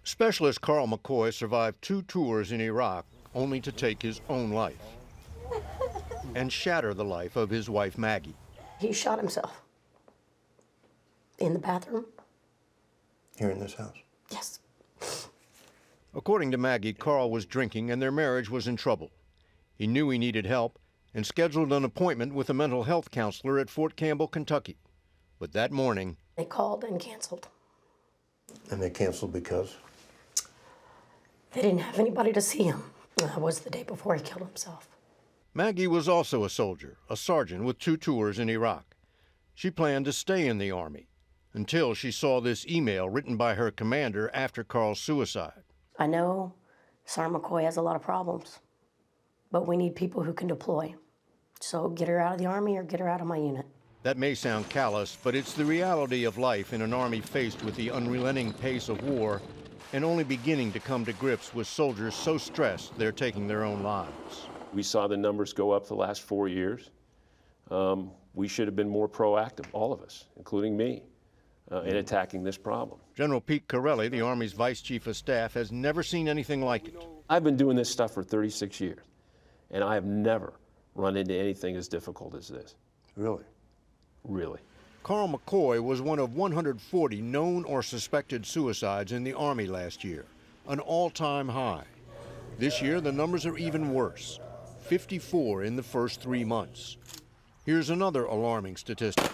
Specialist Carl McCoy survived 2 tours in Iraq only to take his own life and shatter the life of his wife, Maggie. He shot himself in the bathroom. Here in this house? Yes. According to Maggie, Carl was drinking and their marriage was in trouble. He knew he needed help and scheduled an appointment with a mental health counselor at Fort Campbell, Kentucky. But that morning, they called and canceled. And they canceled because? They didn't have anybody to see him. That was the day before he killed himself. Maggie was also a soldier, a sergeant with 2 tours in Iraq. She planned to stay in the Army until she saw this email written by her commander after Carl's suicide. I know Sergeant McCoy has a lot of problems, but we need people who can deploy. So get her out of the Army or get her out of my unit. That may sound callous, but it's the reality of life in an Army faced with the unrelenting pace of war and only beginning to come to grips with soldiers so stressed they're taking their own lives. We saw the numbers go up the last 4 years. We should have been more proactive, all of us, including me, in attacking this problem. General Pete Corelli, the Army's Vice Chief of Staff, has never seen anything like it. I've been doing this stuff for 36 years, and I have never run into anything as difficult as this. Really? Really. Carl McCoy was one of 140 known or suspected suicides in the Army last year, an all-time high. This year, the numbers are even worse, 54 in the first 3 months. Here's another alarming statistic.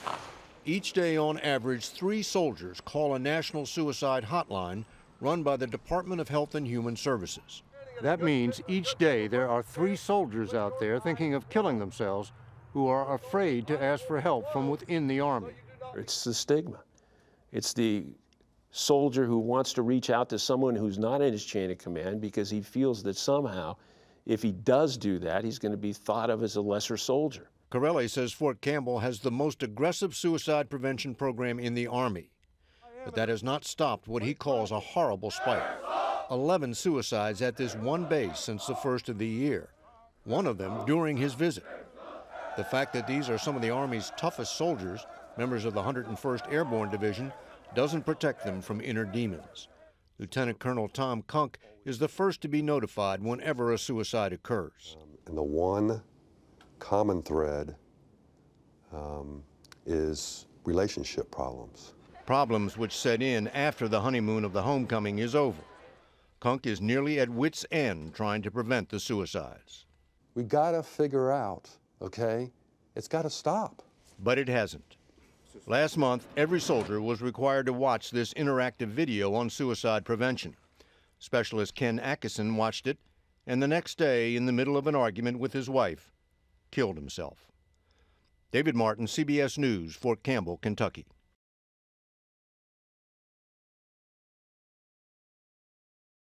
Each day, on average, 3 soldiers call a national suicide hotline run by the Department of Health and Human Services. That means each day there are 3 soldiers out there thinking of killing themselves who are afraid to ask for help from within the Army. It's the stigma. It's the soldier who wants to reach out to someone who's not in his chain of command because he feels that somehow, if he does do that, he's going to be thought of as a lesser soldier. Corelli says Fort Campbell has the most aggressive suicide prevention program in the Army, but that has not stopped what he calls a horrible spike. 11 suicides at this one base since the first of the year, one of them during his visit. The fact that these are some of the Army's toughest soldiers, members of the 101st Airborne Division, doesn't protect them from inner demons. Lieutenant Colonel Tom Kunk is the first to be notified whenever a suicide occurs. And the one common thread is relationship problems. Problems which set in after the honeymoon of the homecoming is over. Kunk is nearly at wit's end trying to prevent the suicides. We gotta figure out, okay? It's gotta stop. But it hasn't. Last month, every soldier was required to watch this interactive video on suicide prevention. Specialist Ken Atkinson watched it, and the next day, in the middle of an argument with his wife, killed himself. David Martin, CBS News, Fort Campbell, Kentucky.